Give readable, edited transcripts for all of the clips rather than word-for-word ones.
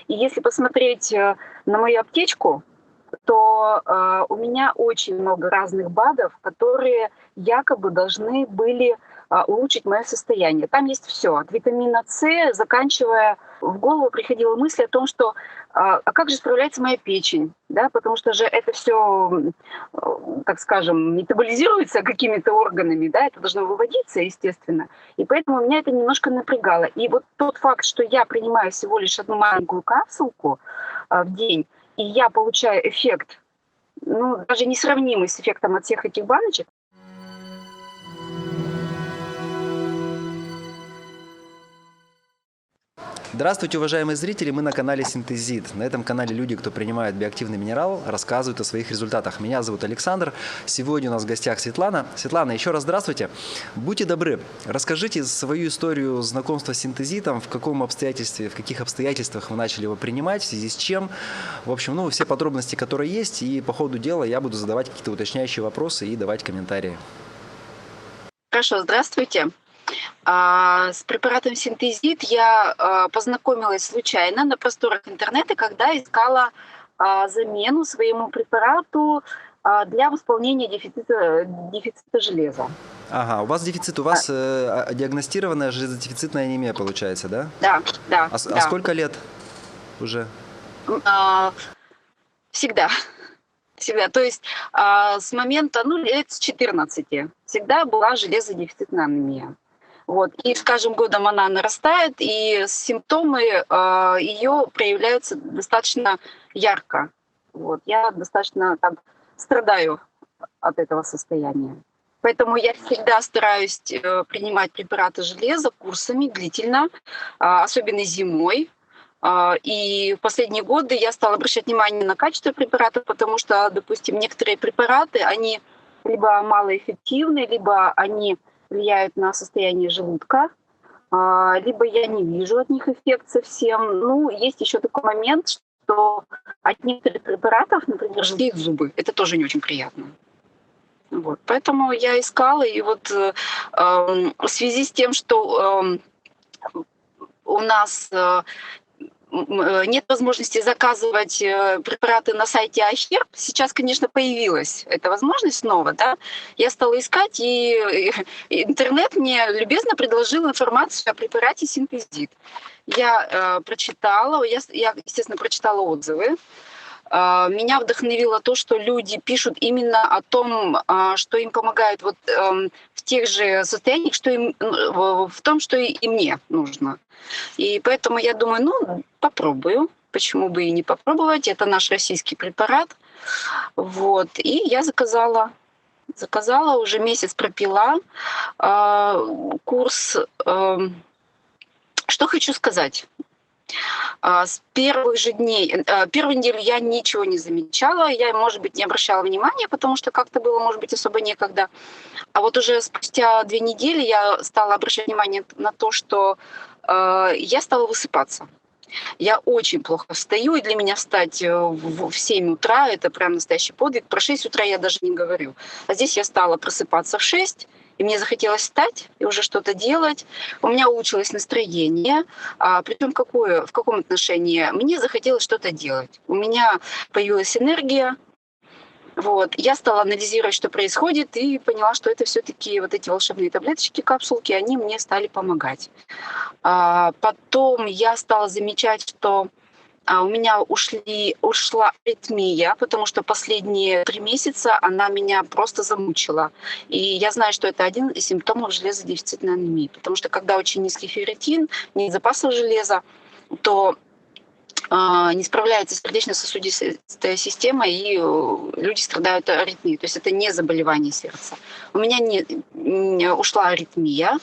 И если посмотреть на мою аптечку, то у меня очень много разных БАДов, которые якобы должны были улучшить мое состояние. Там есть все, от витамина С, заканчивая, в голову приходила мысль о том, что а как же справляется моя печень, да, потому что же это все, так скажем, метаболизируется какими-то органами, да, это должно выводиться, естественно. И поэтому меня это немножко напрягало. И вот тот факт, что я принимаю всего лишь одну маленькую капсулку в день, и я получаю эффект, ну, даже несравнимый с эффектом от всех этих баночек. Здравствуйте, уважаемые зрители! Мы на канале Синтезит. На этом канале люди, кто принимает биоактивный минерал, рассказывают о своих результатах. Меня зовут Александр. Сегодня у нас в гостях Светлана. Светлана, еще раз здравствуйте. Будьте добры, расскажите свою историю знакомства с синтезитом, в каких обстоятельствах вы начали его принимать, в связи с чем. В общем, ну, все подробности, которые есть, и по ходу дела я буду задавать какие-то уточняющие вопросы и давать комментарии. Хорошо, здравствуйте. С препаратом синтезит я познакомилась случайно на просторах интернета, когда искала замену своему препарату для восполнения дефицита железа. Ага, у вас дефицит, у А, вас диагностированная железодефицитная анемия получается, да? Да, да, А да. сколько лет уже? А, Всегда, всегда. То есть с момента, ну, лет с 14 всегда была железодефицитная анемия. Вот. И с каждым годом она нарастает, и симптомы ее проявляются достаточно ярко. Вот. Я достаточно так страдаю от этого состояния. Поэтому я всегда стараюсь принимать препараты железа курсами длительно, особенно зимой. И в последние годы я стала обращать внимание на качество препаратов, потому что, допустим, некоторые препараты, они либо малоэффективны, либо они влияют на состояние желудка, либо я не вижу от них эффект совсем. Ну, есть еще такой момент, что от некоторых препаратов, например, желтеют зубы. Это тоже не очень приятно. Вот. Поэтому я искала, и вот в связи с тем, что у нас нет возможности заказывать препараты на сайте iHerb. Сейчас, конечно, появилась эта возможность снова, да. Я стала искать, и интернет мне любезно предложил информацию о препарате синтезит. Я прочитала, я, естественно, прочитала отзывы. Меня вдохновило то, что люди пишут именно о том, что им помогает вот в тех же состояниях, что им, в том, что и мне нужно. И поэтому я думаю, ну, попробую. Почему бы и не попробовать? Это наш российский препарат. Вот. И я заказала. Заказала, уже месяц пропила курс. Что хочу сказать. С первых же дней, первую неделю я ничего не замечала, я, может быть, не обращала внимания, потому что как-то было, может быть, особо некогда. А вот уже спустя 2 недели я стала обращать внимание на то, что я стала высыпаться. Я очень плохо встаю, и для меня встать в 7 утра — это прям настоящий подвиг. Про 6 утра я даже не говорю. А здесь я стала просыпаться в 6, и мне захотелось встать и уже что-то делать. У меня улучшилось настроение. Причем в каком отношении? Мне захотелось что-то делать. У меня появилась энергия. Вот. Я стала анализировать, что происходит, и поняла, что это все таки вот эти волшебные таблеточки, капсулки, они мне стали помогать. Потом я стала замечать, что у меня ушла аритмия, потому что последние 3 месяца она меня просто замучила. И я знаю, что это один из симптомов железодефицитной анемии, потому что когда очень низкий ферритин, нет запасов железа, то не справляется сердечно-сосудистая система, и люди страдают аритмией. То есть это не заболевание сердца. У меня ушла аритмия.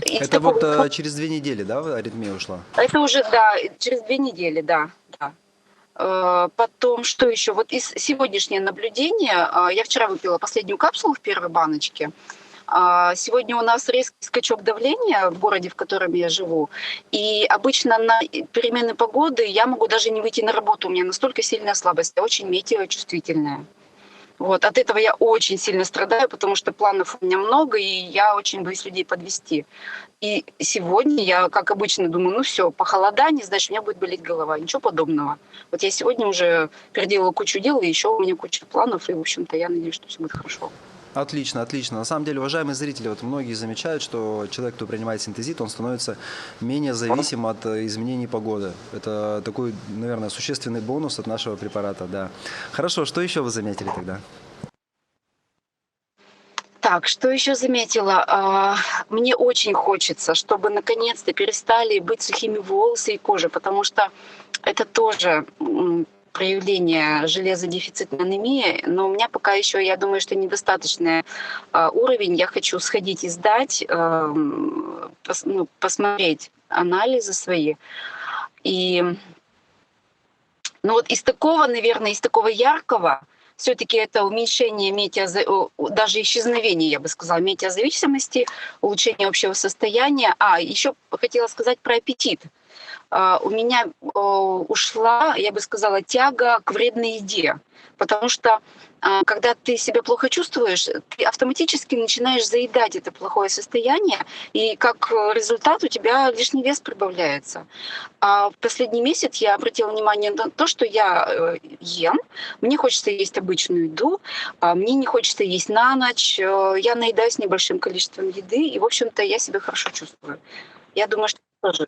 Из Это вот такого через 2 недели, да, аритмия ушла? Это уже, да, через 2 недели, да, да. Потом, что еще? Вот из сегодняшнее наблюдение, я вчера выпила последнюю капсулу в первой баночке. Сегодня у нас резкий скачок давления в городе, в котором я живу. И обычно на перемены погоды я могу даже не выйти на работу. У меня настолько сильная слабость, я очень метеочувствительная. Вот. От этого я очень сильно страдаю, потому что планов у меня много, и я очень боюсь людей подвести. И сегодня я, как обычно, думаю, ну все, похолодание, значит, у меня будет болеть голова. Ничего подобного. Вот я сегодня уже переделала кучу дел, и еще у меня куча планов, и, в общем-то, я надеюсь, что все будет хорошо. Отлично, отлично. На самом деле, уважаемые зрители, вот многие замечают, что человек, кто принимает синтезит, он становится менее зависим от изменений погоды. Это такой, наверное, существенный бонус от нашего препарата, да. Хорошо, что еще вы заметили тогда? Так, что еще заметила? Мне очень хочется, чтобы наконец-то перестали быть сухими волосы и кожа, потому что это тоже проявление железодефицитной анемии, но у меня пока еще, я думаю, что недостаточный уровень. Я хочу сходить и сдать, посмотреть анализы свои. И ну вот из такого, наверное, из такого яркого, все-таки это уменьшение даже исчезновение, я бы сказала, метеозависимости, улучшение общего состояния. Еще хотела сказать про аппетит. У меня ушла, я бы сказала, тяга к вредной еде, потому что когда ты себя плохо чувствуешь, ты автоматически начинаешь заедать это плохое состояние, и как результат у тебя лишний вес прибавляется. А в последний месяц я обратила внимание на то, что я ем, мне хочется есть обычную еду, мне не хочется есть на ночь, я наедаюсь небольшим количеством еды, и, в общем-то, я себя хорошо чувствую. Я думаю, что тоже.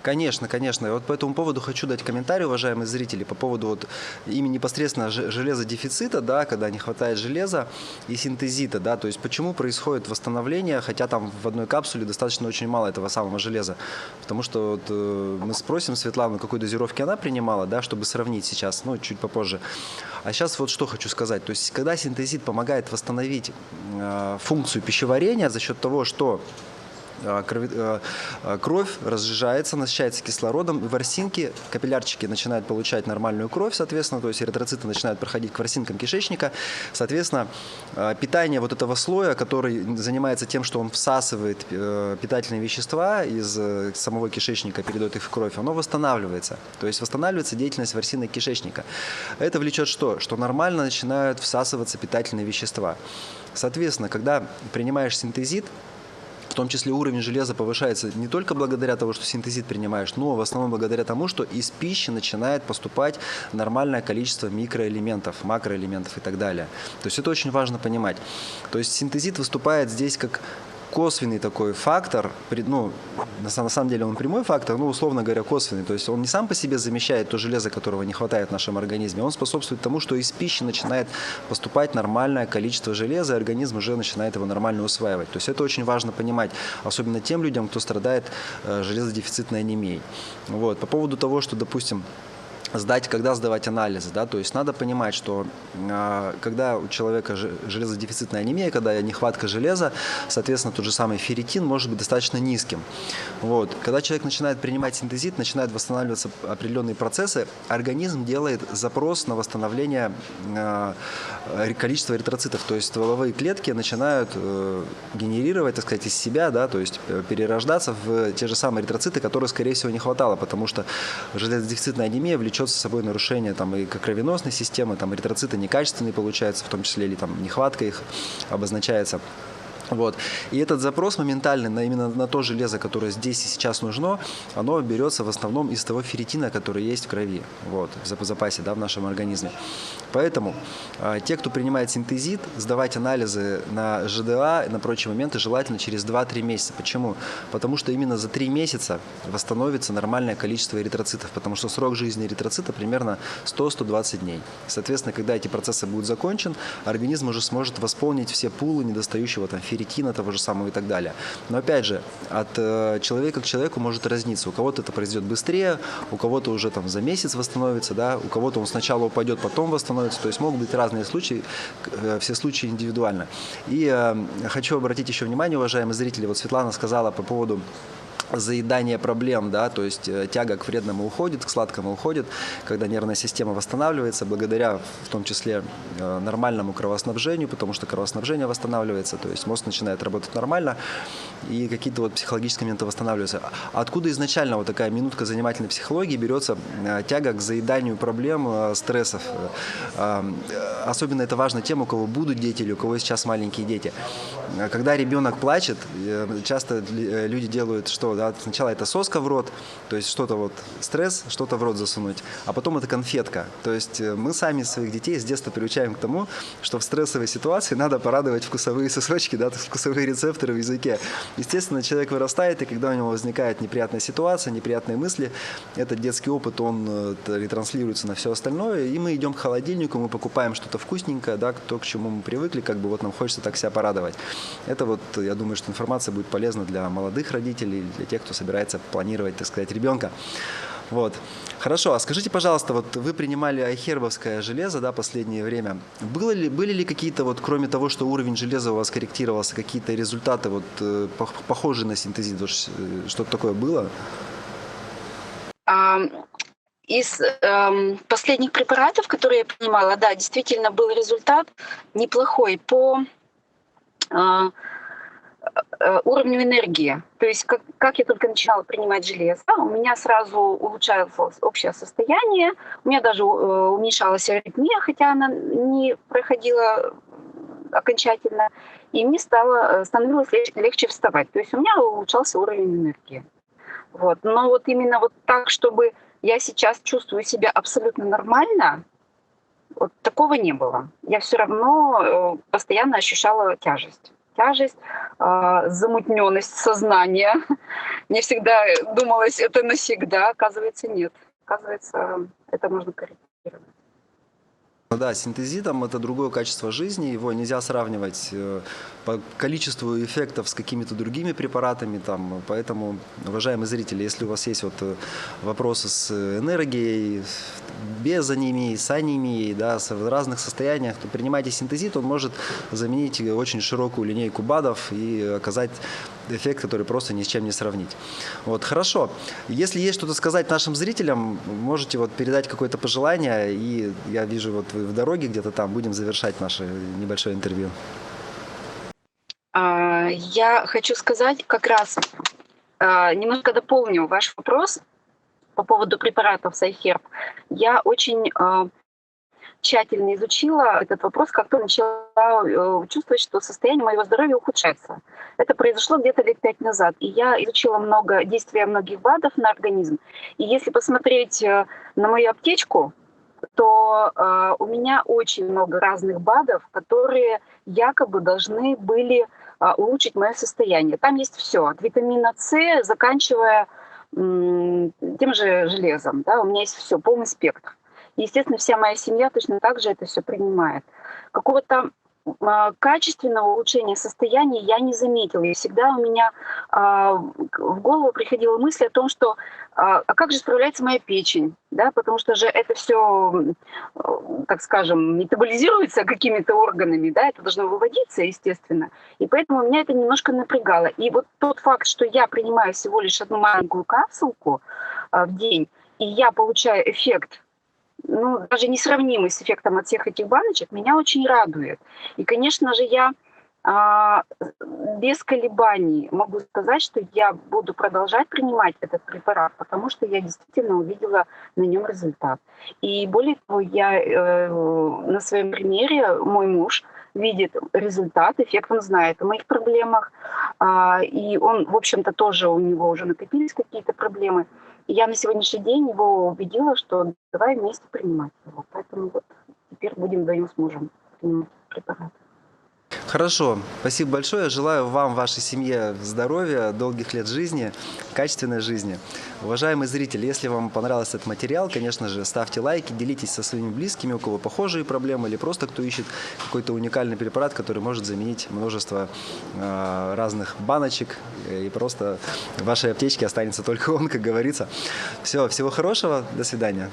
Конечно, конечно. И вот по этому поводу хочу дать комментарий, уважаемые зрители, по поводу вот именно непосредственно железодефицита, да, когда не хватает железа, и синтезита, да, то есть почему происходит восстановление, хотя там в одной капсуле достаточно очень мало этого самого железа, потому что вот, мы спросим Светлану, какой дозировки она принимала, да, чтобы сравнить сейчас, ну, чуть попозже. А сейчас вот что хочу сказать, то есть когда синтезит помогает восстановить функцию пищеварения за счет того, что кровь разжижается, насыщается кислородом, и ворсинки, капиллярчики начинают получать нормальную кровь, соответственно, то есть эритроциты начинают проходить к ворсинкам кишечника, соответственно, питание вот этого слоя, который занимается тем, что он всасывает питательные вещества из самого кишечника, передает их в кровь, оно восстанавливается, то есть восстанавливается деятельность ворсинок кишечника. Это влечет что? Что нормально начинают всасываться питательные вещества. Соответственно, когда принимаешь синтезит, в том числе уровень железа повышается не только благодаря тому, что синтезит принимаешь, но в основном благодаря тому, что из пищи начинает поступать нормальное количество микроэлементов, макроэлементов и так далее. То есть это очень важно понимать. То есть синтезит выступает здесь как косвенный такой фактор, ну, на самом деле он прямой фактор, но, условно говоря, косвенный. То есть он не сам по себе замещает то железо, которого не хватает в нашем организме, он способствует тому, что из пищи начинает поступать нормальное количество железа, и организм уже начинает его нормально усваивать. То есть это очень важно понимать, особенно тем людям, кто страдает железодефицитной анемией. Вот. По поводу того, что, допустим, когда сдавать анализы, да, то есть надо понимать, что когда у человека железодефицитная анемия, когда нехватка железа, соответственно, тот же самый ферритин может быть достаточно низким. Вот. Когда человек начинает принимать синтезит, начинают восстанавливаться определенные процессы, организм делает запрос на восстановление количества эритроцитов, то есть стволовые клетки начинают генерировать, так сказать, из себя, да, то есть перерождаться в те же самые эритроциты, которые, скорее всего, не хватало, потому что железодефицитная анемия влечет за собой нарушение там, и кровеносной системы, там, эритроциты некачественные получаются, в том числе или там, нехватка их обозначается. Вот. И этот запрос моментальный именно на то железо, которое здесь и сейчас нужно, оно берется в основном из того ферритина, который есть в крови, вот, в запасе, да, в нашем организме. Поэтому те, кто принимает синтезит, сдавать анализы на ЖДА, на прочие моменты желательно через 2-3 месяца. Почему? Потому что именно за 3 месяца восстановится нормальное количество эритроцитов, потому что срок жизни эритроцита примерно 100-120 дней. Соответственно, когда эти процессы будут закончены, организм уже сможет восполнить все пулы недостающего там ферритина того же самого и так далее. Но опять же, от человека к человеку может разниться. У кого-то это произойдет быстрее, у кого-то уже там за месяц восстановится, да, у кого-то он сначала упадет, потом восстановится. То есть могут быть разные случаи, все случаи индивидуально. И хочу обратить еще внимание, уважаемые зрители, вот Светлана сказала по поводу заедание проблем, да, то есть тяга к вредному уходит, к сладкому уходит, когда нервная система восстанавливается благодаря в том числе нормальному кровоснабжению, потому что кровоснабжение восстанавливается, то есть мозг начинает работать нормально, и какие-то вот психологические моменты восстанавливаются. Откуда изначально вот такая минутка занимательной психологии берется тяга к заеданию проблем, стрессов? Особенно это важно тем, у кого будут дети или у кого сейчас маленькие дети. Когда ребенок плачет, часто люди делают что? Да? Сначала это соска в рот, то есть что-то вот стресс, что-то в рот засунуть, а потом это конфетка. То есть мы сами своих детей с детства приучаем к тому, что в стрессовой ситуации надо порадовать вкусовые сосочки, да, вкусовые рецепторы в языке. Естественно, человек вырастает, и когда у него возникает неприятная ситуация, неприятные мысли, этот детский опыт, он ретранслируется на все остальное, и мы идем к холодильнику, мы покупаем что-то вкусненькое, да, то, к чему мы привыкли, как бы вот нам хочется так себя порадовать. Это вот, я думаю, что информация будет полезна для молодых родителей, для тех, кто собирается планировать, так сказать, ребенка. Вот. Хорошо, а скажите, пожалуйста, вот вы принимали айхербовское железо, да, последнее время. Были ли какие-то, вот, кроме того, что уровень железа у вас корректировался, какие-то результаты вот, похожие на синтезит? Что-то такое было? Из последних препаратов, которые я принимала, да, действительно был результат неплохой по уровню энергии. То есть как я только начинала принимать железо, у меня сразу улучшалось общее состояние, у меня даже уменьшалась аритмия, хотя она не проходила окончательно, и мне становилось легче вставать. То есть у меня улучшался уровень энергии. Вот. Но вот именно вот так, чтобы я сейчас чувствую себя абсолютно нормально, вот такого не было. Я все равно постоянно ощущала тяжесть, замутненность сознания. Мне всегда думалось, это навсегда. Оказывается, нет. Оказывается, это можно корректировать. Да, с синтезитом это другое качество жизни, его нельзя сравнивать по количеству эффектов с какими-то другими препаратами, там, поэтому, уважаемые зрители, если у вас есть вот вопросы с энергией, без анемии, с анемией, да, в разных состояниях, то принимайте синтезит, он может заменить очень широкую линейку БАДов и оказать эффект, который просто ни с чем не сравнить. Вот, хорошо. Если есть что-то сказать нашим зрителям, можете вот передать какое-то пожелание, и я вижу, вот вы в дороге где-то там, будем завершать наше небольшое интервью. Я хочу сказать, как раз немножко дополню ваш вопрос по поводу препаратов Сайхерб. Я очень тщательно изучила этот вопрос, как-то начала чувствовать, что состояние моего здоровья ухудшается. Это произошло где-то лет 5 назад. И я изучила много действия многих БАДов на организм. И если посмотреть на мою аптечку, то у меня очень много разных БАДов, которые якобы должны были улучшить мое состояние. Там есть все, от витамина С, заканчивая тем же железом. Да, у меня есть все, полный спектр. Естественно, вся моя семья точно так же это все принимает. Какого-то качественного улучшения состояния я не заметила. И всегда у меня в голову приходила мысль о том, что а как же справляется моя печень, да, потому что же это все, так скажем, метаболизируется какими-то органами, да, это должно выводиться, естественно. И поэтому меня это немножко напрягало. И вот тот факт, что я принимаю всего лишь одну маленькую капсулку в день, и я получаю эффект, ну, даже несравнимый с эффектом от всех этих баночек, меня очень радует. И, конечно же, я без колебаний могу сказать, что я буду продолжать принимать этот препарат, потому что я действительно увидела на нем результат. И более того, я на своем примере, мой муж видит результат, эффект, он знает о моих проблемах, и он, в общем-то, тоже у него уже накопились какие-то проблемы. И я на сегодняшний день его убедила, что давай вместе принимать его. Поэтому вот теперь будем вдвоем с мужем принимать препарат. Хорошо, спасибо большое. Желаю вам, вашей семье здоровья, долгих лет жизни, качественной жизни. Уважаемые зрители, если вам понравился этот материал, конечно же, ставьте лайки, делитесь со своими близкими, у кого похожие проблемы, или просто кто ищет какой-то уникальный препарат, который может заменить множество разных баночек, и просто в вашей аптечке останется только он, как говорится. Все, всего хорошего, до свидания.